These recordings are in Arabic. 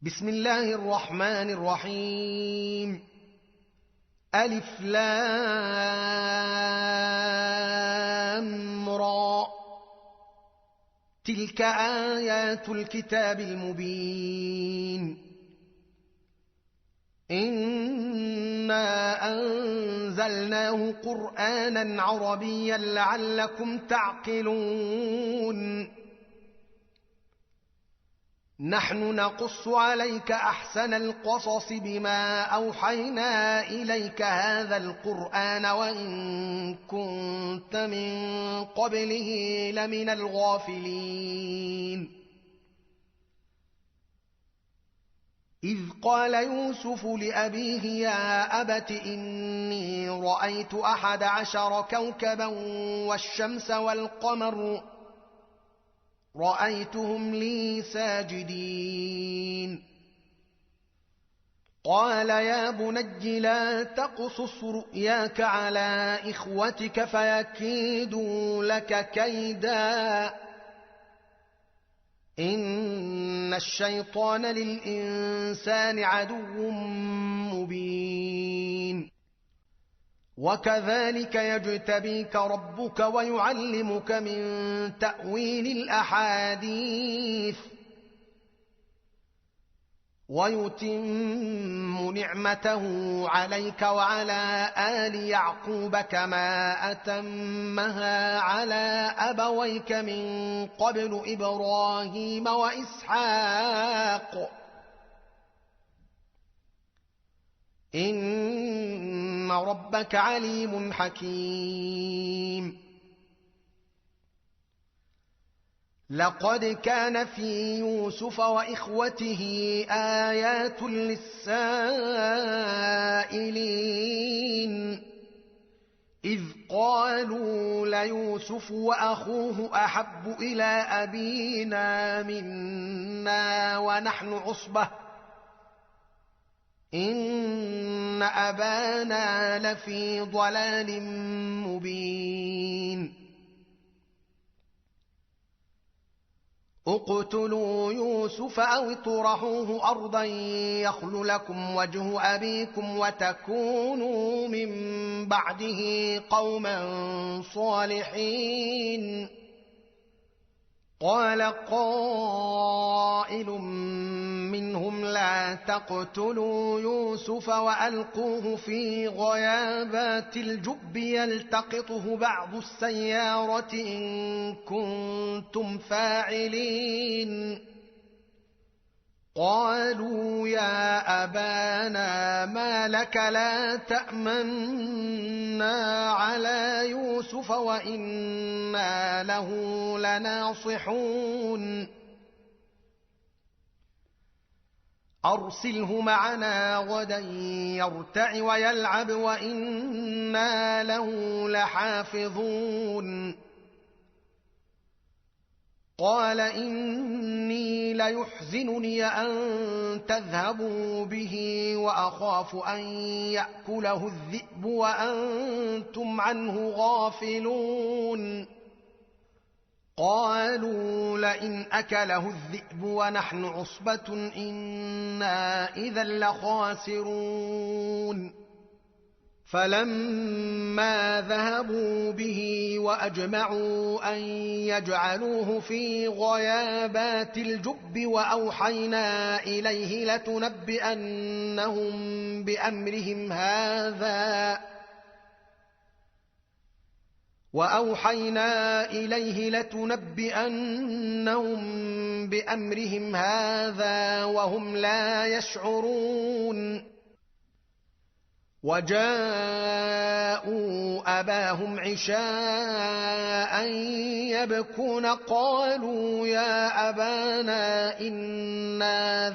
بسم الله الرحمن الرحيم. ألف لام را، تلك آيات الكتاب المبين. إنا أنزلناه قرآنا عربيا لعلكم تعقلون. نحن نقص عليك أحسن القصص بما أوحينا إليك هذا القرآن وإن كنت من قبله لمن الغافلين. إذ قال يوسف لأبيه يا أبت إني رأيت 11 كوكبا والشمس والقمر رأيتهم لي ساجدين. قال يا بني لا تقصص رؤياك على إخوتك فيكيدوا لك كيدا، إن الشيطان للإنسان عدو مبين. وكذلك يجتبيك ربك ويعلمك من تأويل الأحاديث ويتم نعمته عليك وعلى آل يعقوب كما أتمها على أبويك من قبل إبراهيم وإسحاق، إن ربك عليم حكيم. لقد كان في يوسف وإخوته آيات للسائلين، إذ قالوا ليوسف وأخوه أحب إلى أبينا منا ونحن عصبة إن أبانا لفي ضلال مبين. اقتلوا يوسف أو اطرحوه أرضا يخل لكم وجه أبيكم وتكونوا من بعده قوما صالحين. قال قائل منهم لا تقتلوا يوسف وألقوه في غيابات الجب يلتقطه بعض السيارة إن كنتم فاعلين. قالوا يا أبانا ما لك لا تأمنا على يوسف وإنا له لناصحون. أرسله معنا غدا يرتع ويلعب وإنا له لحافظون. قال إني ليحزنني أن تذهبوا به وأخاف أن يأكله الذئب وأنتم عنه غافلون. قالوا لئن أكله الذئب ونحن عصبة إنا إذا لخاسرون. فلما ذهبوا به وأجمعوا أن يجعلوه في غيابات الجب وأوحينا إليه لتنبئنهم بأمرهم هذا وهم لا يشعرون. وجاءوا أباهم عشاء يبكون قالوا يا أبانا إنا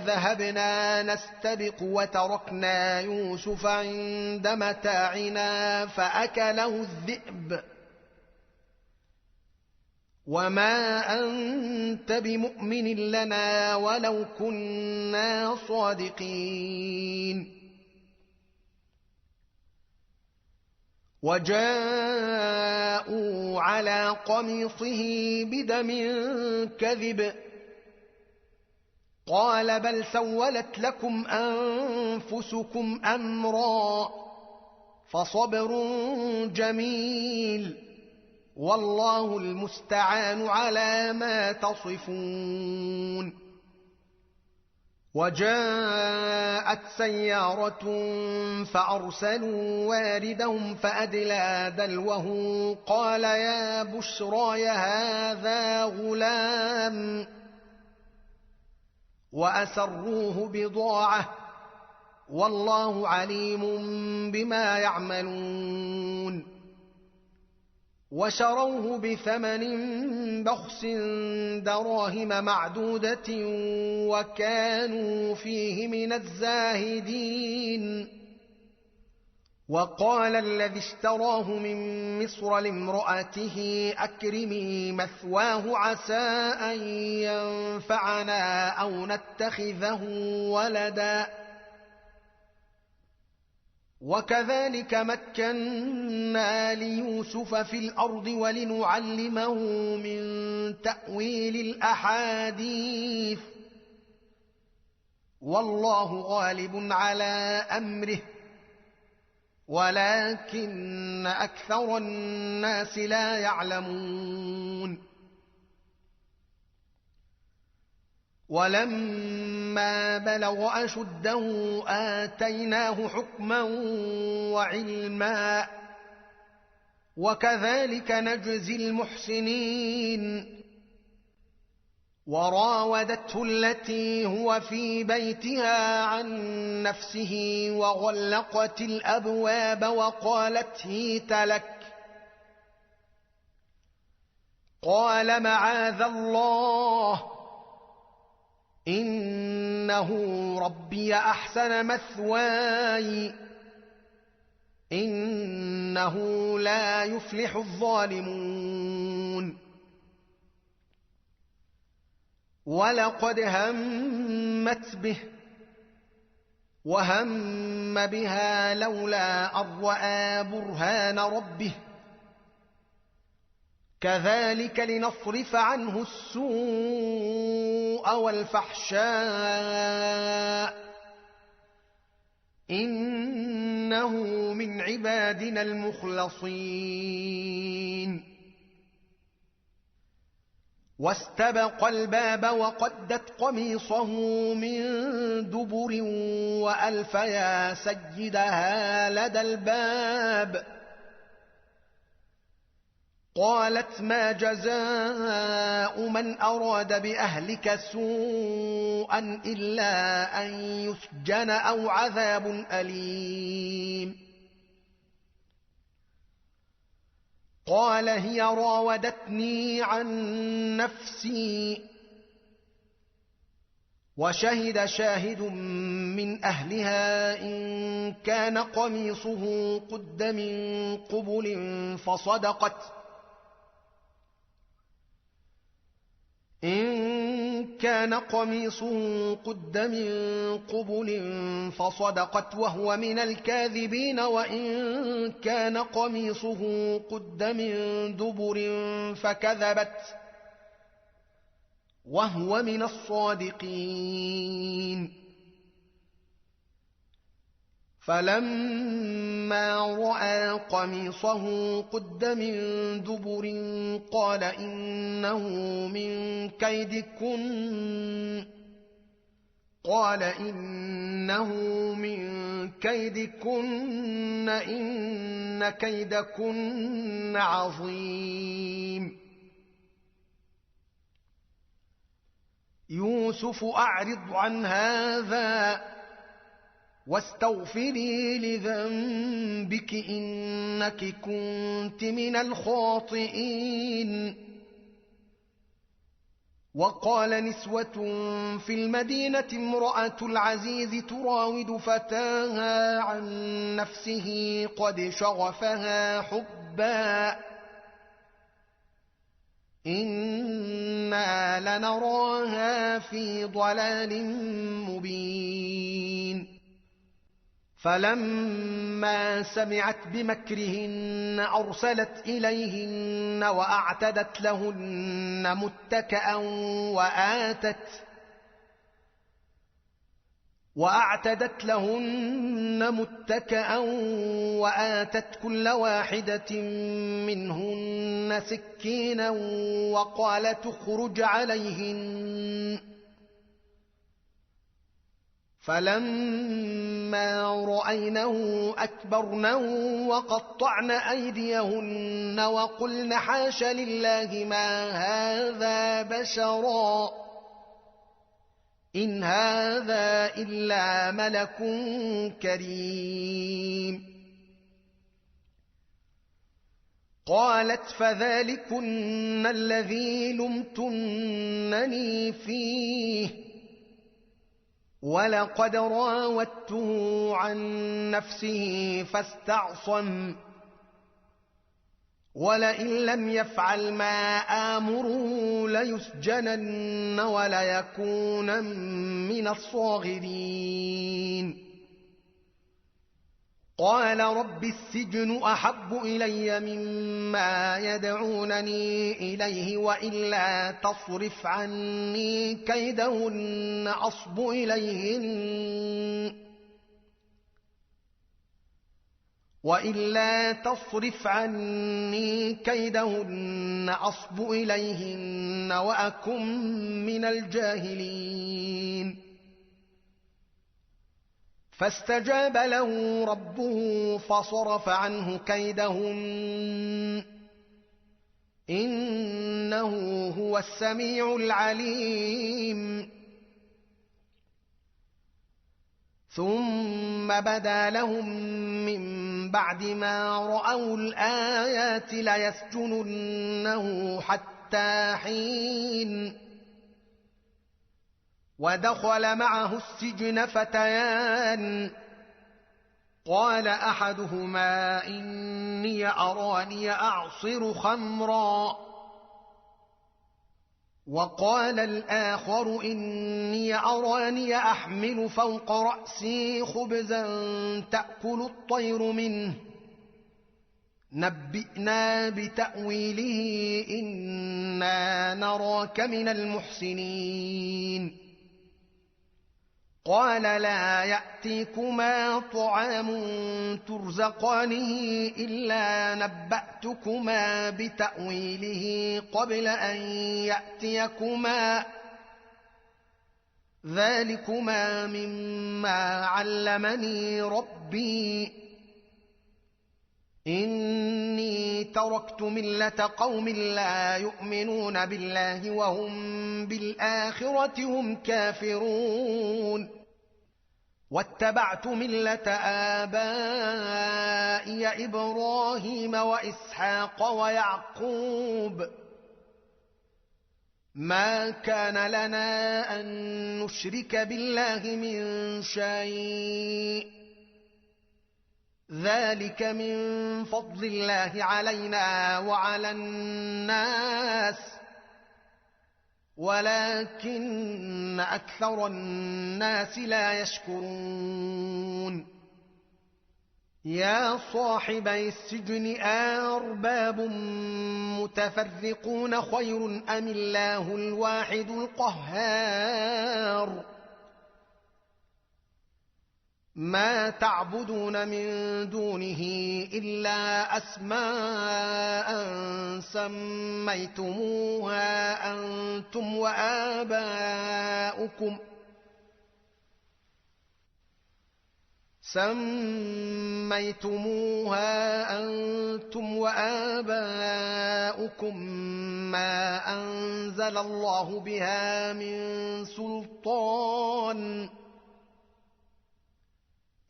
ذهبنا نستبق وتركنا يوسف عند متاعنا فأكله الذئب وما أنت بمؤمن لنا ولو كنا صادقين. وجاءوا على قميصه بدم كذب قال بل سولت لكم أنفسكم أمرا فصبر جميل والله المستعان على ما تصفون. وجاءت سيارة فأرسلوا واردهم فأدلى دلوه قال يا بشرى هذا غلام وأسروه بضاعة والله عليم بما يعملون. وشروه بثمن بخس دراهم معدودة وكانوا فيه من الزاهدين. وقال الذي اشتراه من مصر لامرأته أكرمي مثواه عسى أن ينفعنا أو نتخذه ولدا وكذلك مكنا ليوسف في الأرض ولنعلمه من تأويل الأحاديث والله غالب على أمره ولكن أكثر الناس لا يعلمون. ولما بلغ أشده آتيناه حكما وعلما وكذلك نجزي المحسنين. وراودته التي هو في بيتها عن نفسه وغلقت الأبواب وقالت هيت لك قال معاذ الله إنه ربي أحسن مثواي إنه لا يفلح الظالمون. ولقد همت به وهم بها لولا أن رأى برهان ربه كذلك لنصرف عنه السوء والفحشاء إنه من عبادنا المخلصين. واستبق الباب وقدت قميصه من دبر وألف يا سيدها لدى الباب قالت ما جزاء من أراد بأهلك سوءا إلا أن يسجن أو عذاب أليم. قال هي راودتني عن نفسي وشهد شاهد من أهلها إن كان قميصه قد من قبل فصدقت وهو من الكاذبين وإن كان قميصه قد من دبر فكذبت وهو من الصادقين. فلما رأى قميصه قد من دبر قال إنه من كيدكن إن كيدكن عظيم. يوسف أعرض عن هذا واستغفري لذنبك إنك كنت من الخاطئين. وقال نسوة في المدينة امرأة العزيز تراود فتاها عن نفسه قد شغفها حبا إنا لنراها في ضلال مبين. فلما سمعت بمكرهن أرسلت إليهن وأعتدت لهن متكأ وآتت كل واحدة منهن سكينا وقالت اخرج عليهن. فلما رأينه أكبرنه وقطعن أيديهن وقلن حاش لله ما هذا بشرا إن هذا إلا ملك كريم. قالت فذلكن الذي لمتنني فيه ولقد راودته عن نفسه فاستعصم ولئن لم يفعل ما آمره ليسجنن وليكونن من الصاغرين. قال رب السجن أحب إلي مما يدعونني إليه وإلا تصرف عني كيدهن أصب إليهن وأكن من الجاهلين. فاستجاب له ربه فصرف عنه كيدهن إنه هو السميع العليم. ثم بدا لهم من بعد ما رأوا الآيات ليسجننه حتى حين. ودخل معه السجن فتيان قال أحدهما إني أراني أعصر خمرا وقال الآخر إني أراني أحمل فوق رأسي خبزا تأكل الطير منه نبئنا بتأويله إنا نراك من المحسنين. قال لا يأتيكما طعام ترزقانه إلا نبأتكما بتأويله قبل أن يأتيكما ذلكما مما علمني ربي إني تركت ملة قوم لا يؤمنون بالله وهم بالآخرة هم كافرون واتبعت ملة آبائي إبراهيم وإسحاق ويعقوب ما كان لنا أن نشرك بالله من شيء ذلك من فضل الله علينا وعلى الناس ولكن أكثر الناس لا يشكرون. يا صاحبي السجن أرباب متفرقون خير أم الله الواحد القهار ما تعبدون من دونه إلا أسماء سميتموها أنتم وآباؤكم ما أنزل الله بها من سلطان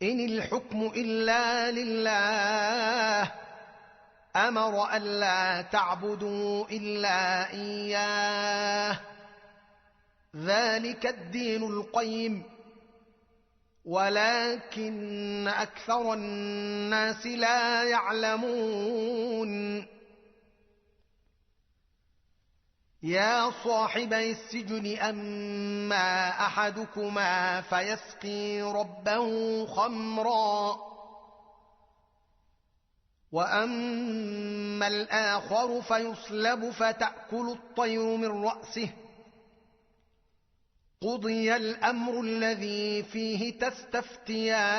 إن الحكم إلا لله أمر ألا تعبدوا إلا إياه ذلك الدين القيم ولكن أكثر الناس لا يعلمون. يا صاحبي السجن أما أحدكما فيسقي ربه خمرا وأما الآخر فيصلب فتأكل الطير من رأسه قضي الأمر الذي فيه تستفتيان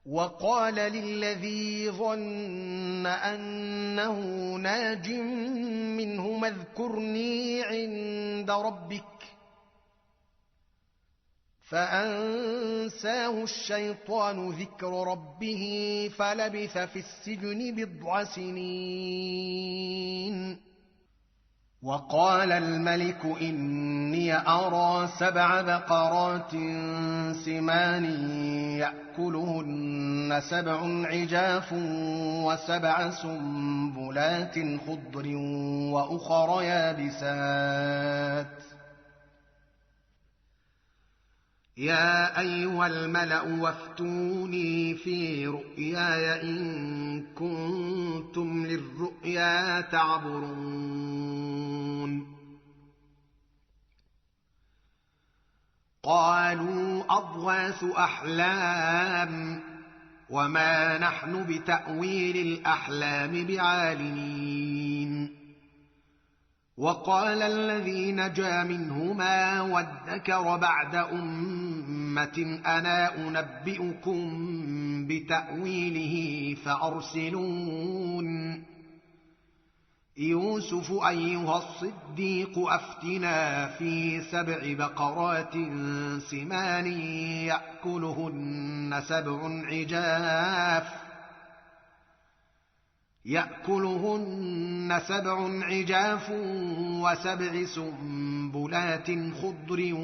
وقال للذي ظن أنه ناج منهما اذكرني عند ربك فأنساه الشيطان ذكر ربه فلبث في السجن 9 سنين. وقال الملك إني أرى 7 بقرات سمان يأكلهن 7 عجاف و7 سنبلات خضر وأخر يابسات يا أيها الملأ وافتوني في رؤياي إن كنتم للرؤيا تعبرون. قالوا أضغاث أحلام وما نحن بتأويل الأحلام بعالمين. وقال الذي نجا منهما وادكر بعد أمة أنا أنبئكم بتأويله فأرسلون. يوسف أيها الصديق أفتنا في 7 بقرات سمان يأكلهن 7 عجاف و7 سنبلات خضر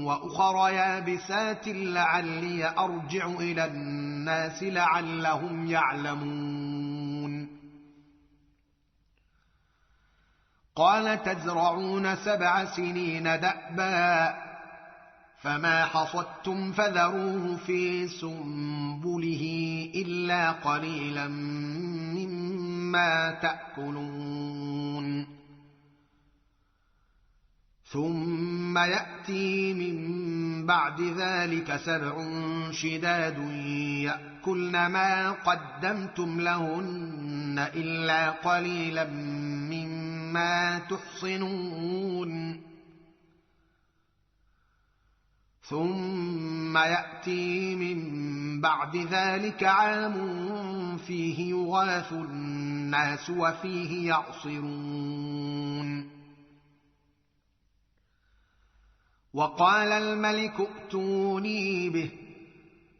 وأخر يابسات لعلي أرجع إلى الناس لعلهم يعلمون. قال تزرعون 7 سنين دأبا فما حصدتم فذروه في سنبله إلا قليلا مما تأكلون. ثم يأتي من بعد ذلك 7 شداد يأكلن ما قدمتم لهن إلا قليلا مما تحصنون. ثم يأتي من بعد ذلك عام فيه يغاث الناس وفيه يعصرون. وقال الملك ائتوني به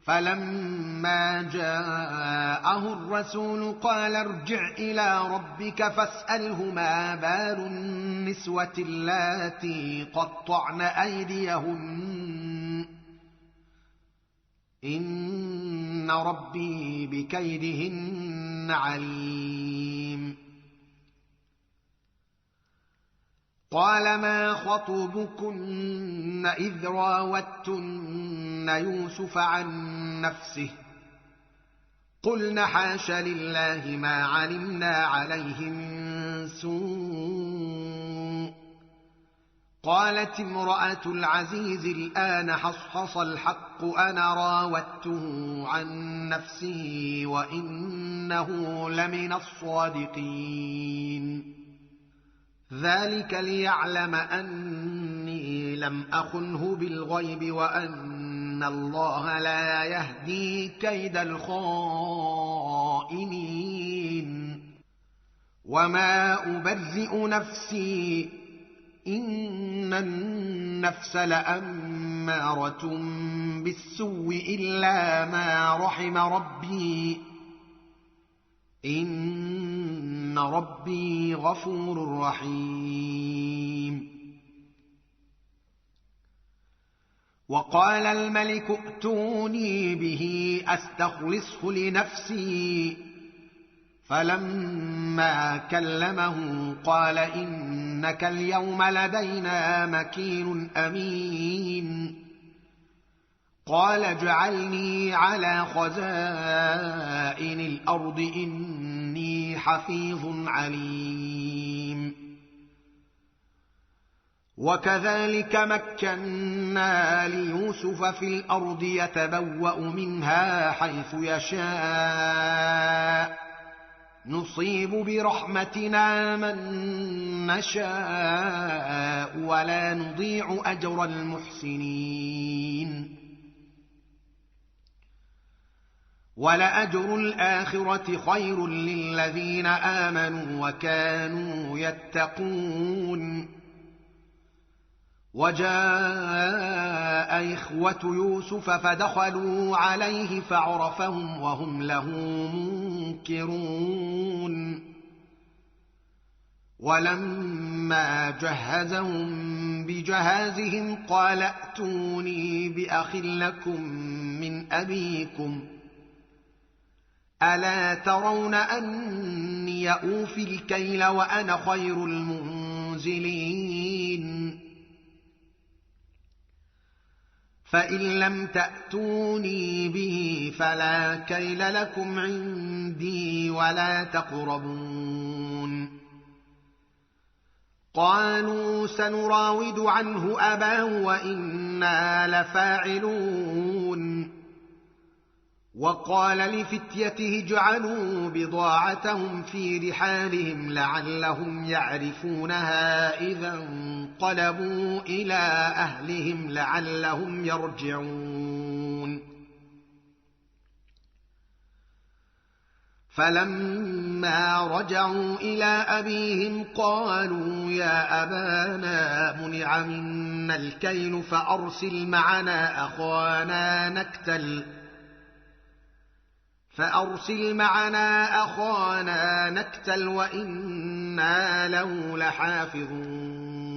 فلما جاءه الرسول قال ارجع إلى ربك فاسأله ما بال النسوة اللاتي قطعن أيديهن إن ربي بكيدهن عليم. قال ما خطبكن إذ راوتن يوسف عن نفسه قلن حاش لله ما علمنا عليه من سوء. قالت امرأة العزيز الآن حصحص الحق أنا راودته عن نفسه وإنه لمن الصادقين. ذلك ليعلم أني لم أخنه بالغيب وأن الله لا يهدي كيد الخائنين. وما أبرئ نفسي إن النفس لأمارة بالسوء إلا ما رحم ربي إن ربي غفور رحيم. وقال الملك ائتوني به أستخلصه لنفسي فلما كلمه قال إنك اليوم لدينا مكين أمين. قال اجعلني على خزائن الأرض إني حفيظ عليم. وكذلك مكنا ليوسف في الأرض يتبوأ منها حيث يشاء نصيب برحمتنا من نشاء ولا نضيع أجر المحسنين ولأجر الآخرة خير للذين آمنوا وكانوا يتقون وجاء إخوة يوسف فدخلوا عليه فعرفهم وهم له منكرون ولما جهزهم بجهازهم قال ائتوني بأخ لكم من أبيكم ألا ترون أني أوفي الكيل وأنا خير المنزلين فإن لم تأتوني به فلا كيل لكم عندي ولا تقربون قالوا سنراود عنه أباه وإنا لفاعلون وقال لفتيته اجعلوا بضاعتهم في رحالهم لعلهم يعرفونها إذا انقلبوا إلى أهلهم لعلهم يرجعون فلما رجعوا إلى أبيهم قالوا يا أبانا منع منا الكيل فأرسل معنا أخانا نكتل وإنا له لحافظون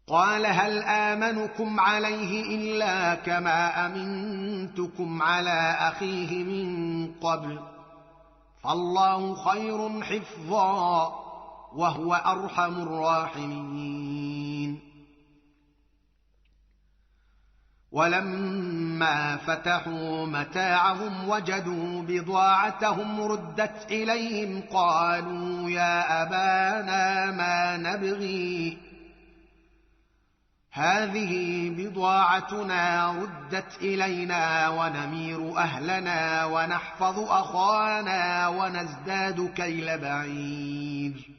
قال هل آمنكم عليه إلا كما أمنتكم على أخيه من قبل فالله خير حفظا وهو أرحم الراحمين ولما فتحوا متاعهم وجدوا بضاعتهم ردت إليهم قالوا يا أبانا ما نبغي هذه بضاعتنا ردت إلينا ونمير أهلنا ونحفظ أخانا ونزداد كيل بعير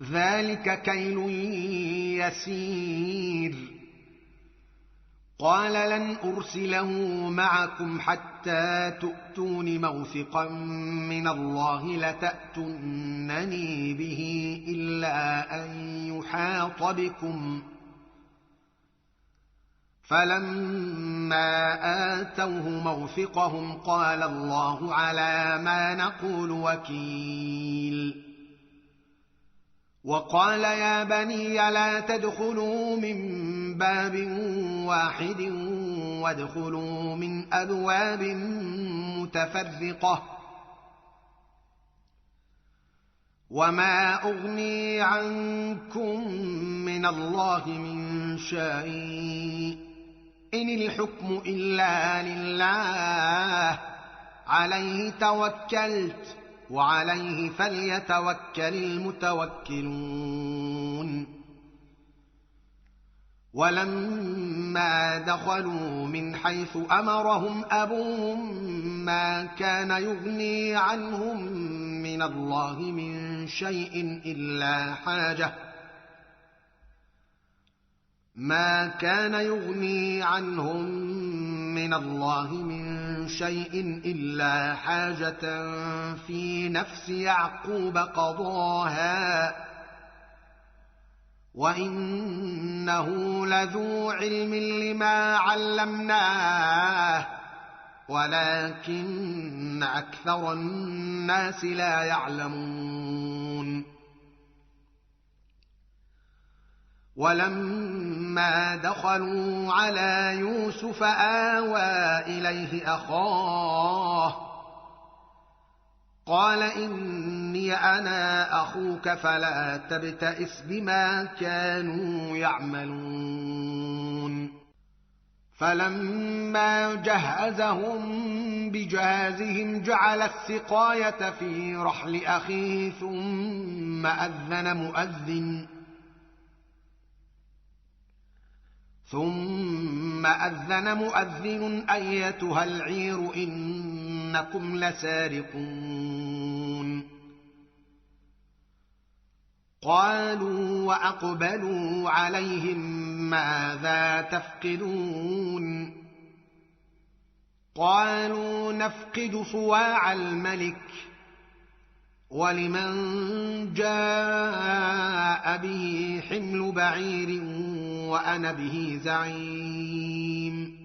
ذلك كيل يسير قال لن أرسله معكم حتى تؤتون موثقا من الله لتأتونني به إلا أن يحاط بكم فلما آتوه موثقهم قال الله على ما نقول وكيل وقال يا بني لا تدخلوا من باب واحد وادخلوا من أبواب متفرقة وما أغني عنكم من الله من شيء إن الحكم إلا لله عليه توكلت وعليه فليتوكل المتوكلون ولما دخلوا من حيث أمرهم أبوهم ما كان يغني عنهم من الله من شيء إلا حاجة في نفس يعقوب قضاها وإنه لذو علم لما علمناه ولكن أكثر الناس لا يعلمون ولما دخلوا على يوسف آوى إليه أخاه قال إني أنا أخوك فلا تبتئس بما كانوا يعملون فلما جهزهم بجهازهم جعل السقاية في رحل أخيه ثم أذن مؤذن أيتها العير إنكم لسارقون قالوا وأقبلوا عليهم ماذا تفقدون قالوا نفقد صواع الملك ولمن جاء به حمل بعير وأنا به زعيم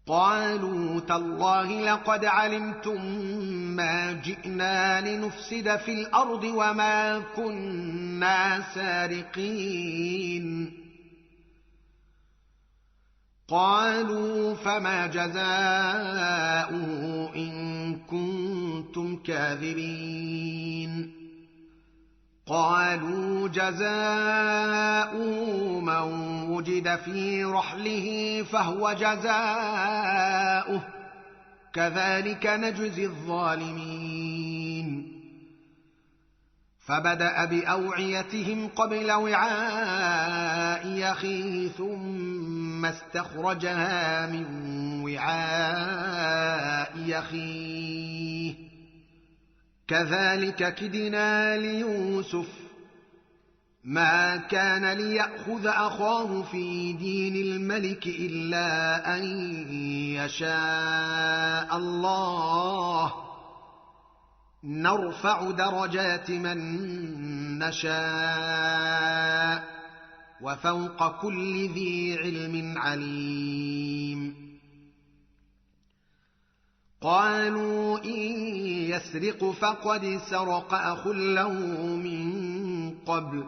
قالوا تالله لقد علمتم ما جئنا لنفسد في الأرض وما كنا سارقين قالوا فما جزاؤه إن كنتم كاذبين قالوا جزاؤه من وجد في رحله فهو جزاؤه كذلك نجزي الظالمين فبدأ بأوعيتهم قبل وعاء أخيه ثم استخرجها من وعاء أخيه كذلك كدنا ليوسف ما كان ليأخذ أخاه في دين الملك إلا أن يشاء الله نرفع درجات من نشاء وفوق كل ذي علم عليم قالوا إن يسرق فقد سرق أخ له من قبل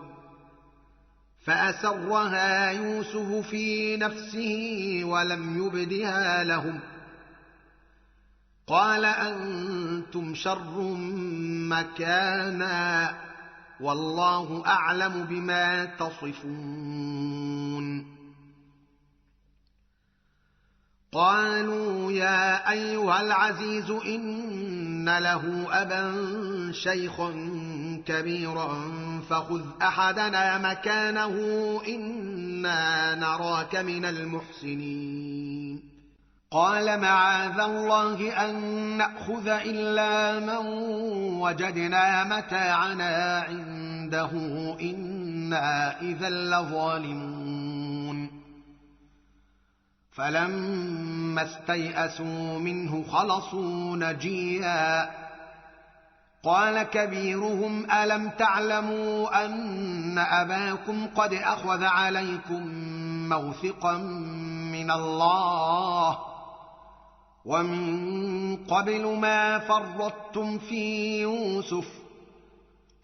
فأسرها يوسف في نفسه ولم يبدها لهم قال أنتم شر مكانا والله أعلم بما تصفون قالوا يا أيها العزيز إن له أبا شيخا كبيرا فخذ أحدنا مكانه إنا نراك من المحسنين قال معاذ الله أن نأخذ إلا من وجدنا متاعنا عنده إنا إذا لظالمون فلما استيئسوا منه خلصوا نجيا قال كبيرهم ألم تعلموا أن أباكم قد أخذ عليكم موثقا من الله ومن قبل ما فرطتم في يوسف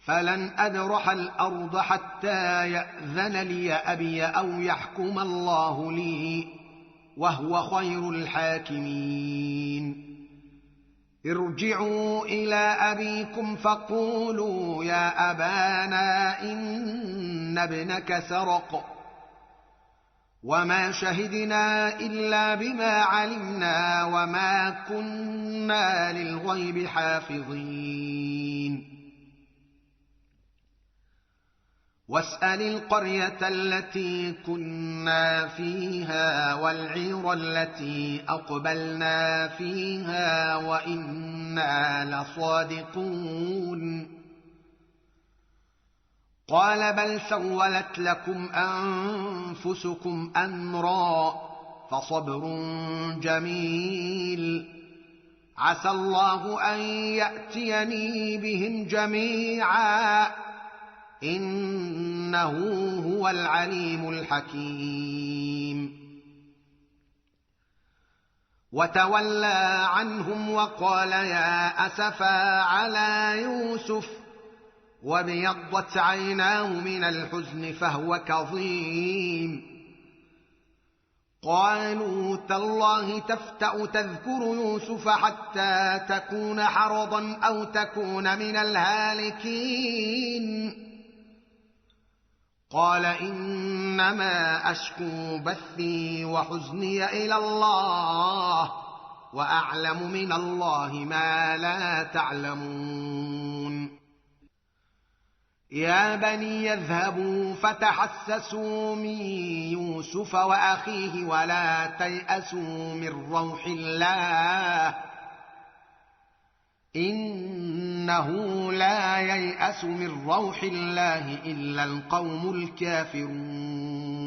فلن أبرح الأرض حتى يأذن لي أبي أو يحكم الله لي وهو خير الحاكمين ارجعوا إلى أبيكم فقولوا يا أبانا إن ابنك سرق وما شهدنا إلا بما علمنا وما كنا للغيب حافظين واسأل القرية التي كنا فيها والعير التي أقبلنا فيها وإنا لصادقون قال بل سولت لكم أنفسكم أمرا فصبر جميل عسى الله أن يأتيني بهم جميعا إنه هو العليم الحكيم وتولى عنهم وقال يا أسفا على يوسف وابيضت عيناه من الحزن فهو كظيم قالوا تالله تفتأ تذكر يوسف حتى تكون حرضا أو تكون من الهالكين قال إنما أشكو بثي وحزني إلى الله وأعلم من الله ما لا تعلمون. يا بني اذهبوا فتحسسوا من يوسف وأخيه ولا تيأسوا من روح الله إنه لا ييأس من روح الله إلا القوم الكافرون.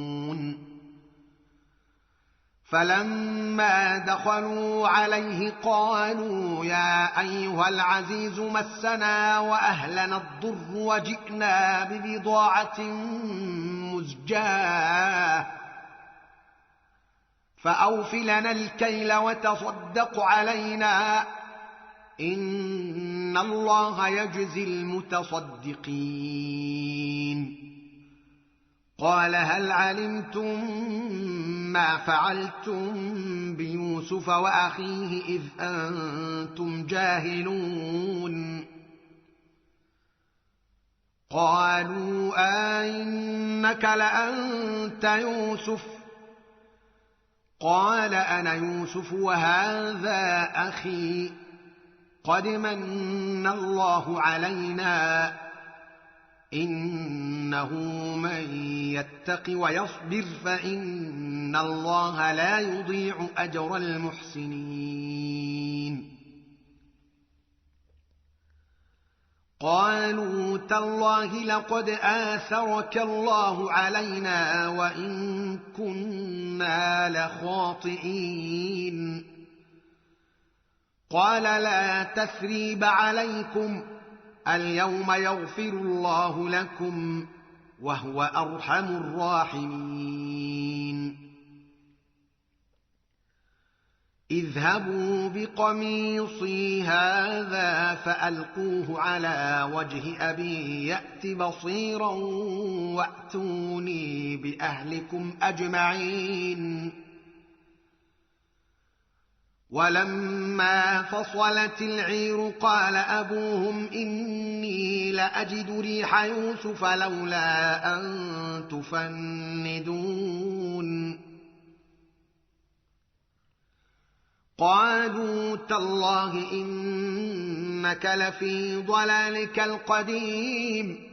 فلما دخلوا عليه قالوا يا أيها العزيز مسنا وأهلنا الضر وجئنا ببضاعة مزجاة فأوف لنا الكيل وتصدق علينا إن الله يجزي المتصدقين. قال هل علمتم ما فعلتم بيوسف وأخيه إذ أنتم جاهلون؟ قالوا أئنك لأنت يوسف؟ قال أنا يوسف وهذا أخي قد من الله علينا إنه من يتق ويصبر فإن الله لا يضيع أجر المحسنين. قالوا تالله لقد آثرك الله علينا وإن كنا لخاطئين. قال لا تثريب عليكم اليوم يغفر الله لكم وهو أرحم الراحمين. اذهبوا بقميصي هذا فألقوه على وجه أبي يأت بصيرا وأتوني بأهلكم أجمعين. ولما فصلت العير قال أبوهم إني لأجد ريح يوسف لولا أن تفندون. قالوا تالله إنك لفي ضلالك القديم.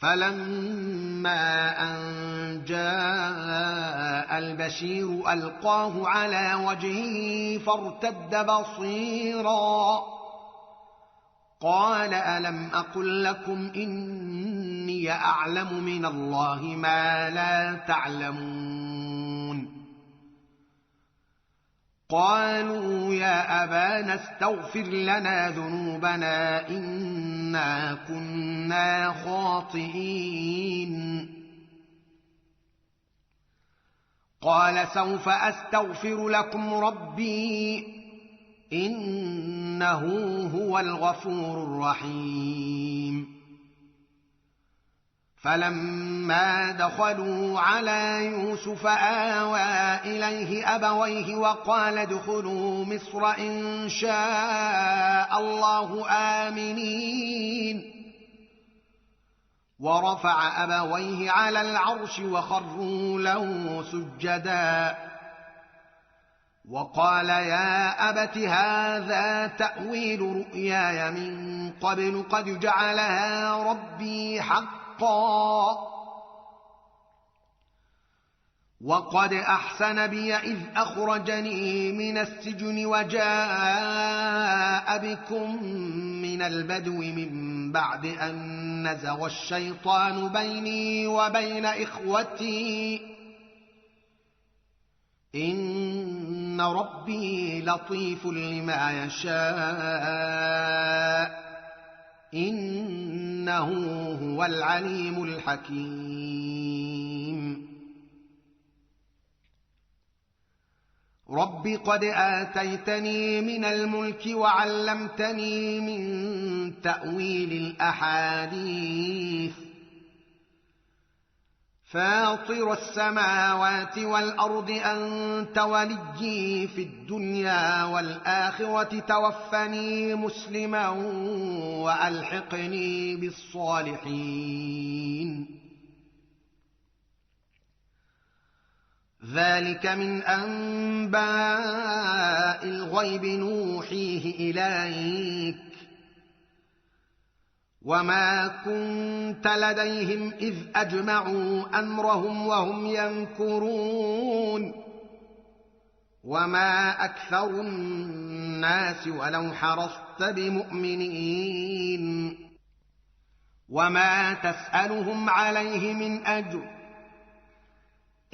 فلما أن جاء البشير ألقاه على وجهه فارتد بصيرا قال ألم أقل لكم إني أعلم من الله ما لا تعلمون. قالوا يا أبانا استغفر لنا ذنوبنا إنا كنا خاطئين. قال سوف أستغفر لكم ربي إنه هو الغفور الرحيم. فلما دخلوا على يوسف آوى إليه أبويه وقال ادخلوا مصر إن شاء الله آمنين. ورفع أبويه على العرش وخروا له سجدا وقال يا أبت هذا تأويل رؤياي من قبل قد جعلها ربي حقا وقد أحسن بي إذ أخرجني من السجن وجاء بكم من البدو من بعد أن نزغ الشيطان بيني وبين إخوتي إن ربي لطيف لما يشاء إنه هو العليم الحكيم. رب قد آتيتني من الملك وعلمتني من تأويل الأحاديث فاطر السماوات والأرض أنت وليي في الدنيا والآخرة توفني مسلما وألحقني بالصالحين. ذلك من أنباء الغيب نوحيه إليك وما كنت لديهم إذ أجمعوا أمرهم وهم يمكرون وما أكثر الناس ولو حرصت بمؤمنين وما تسألهم عليه من أجر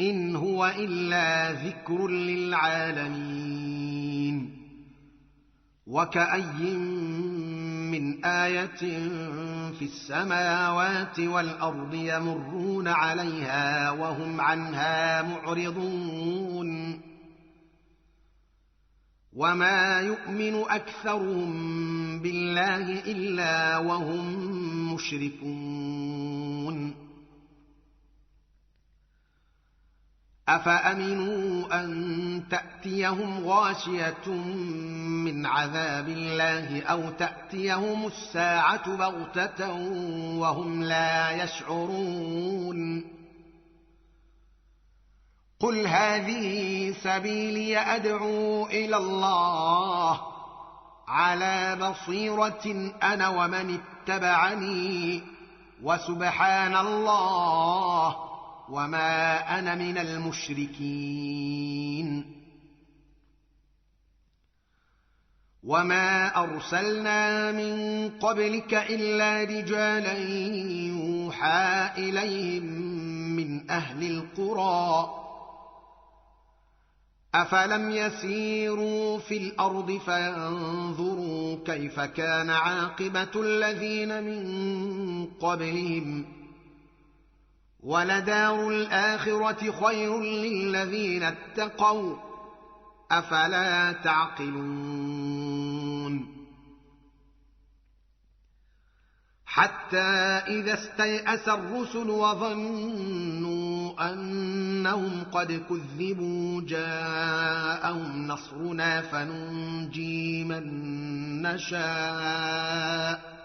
إن هو إلا ذكر للعالمين وكأي من آية في السماوات والأرض يمرون عليها وهم عنها معرضون وما يؤمن أكثرهم بالله إلا وهم مشركون أفأمنوا أن تأتيهم غاشية من عذاب الله أو تأتيهم الساعة بغتة وهم لا يشعرون قل هذه سبيلي أدعو إلى الله على بصيرة أنا ومن اتبعني وسبحان الله وما أنا من المشركين وما أرسلنا من قبلك إلا رجالا يوحى إليهم من أهل القرى أفلم يسيروا في الأرض فينظروا كيف كان عاقبة الذين من قبلهم ولدار الآخرة خير للذين اتقوا أفلا تعقلون حتى إذا استيأس الرسل وظنوا أنهم قد كذبوا جاءهم نصرنا فننجي من نشاء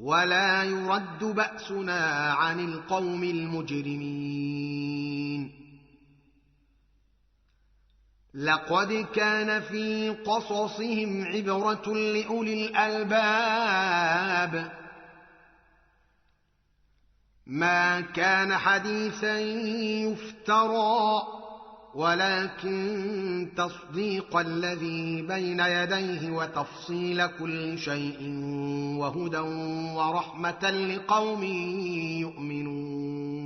ولا يرد بأسنا عن القوم المجرمين لقد كان في قصصهم عبرة لأولي الألباب ما كان حديثا يفترى ولكن تصديق الذي بين يديه وتفصيل كل شيء وهدى ورحمة لقوم يؤمنون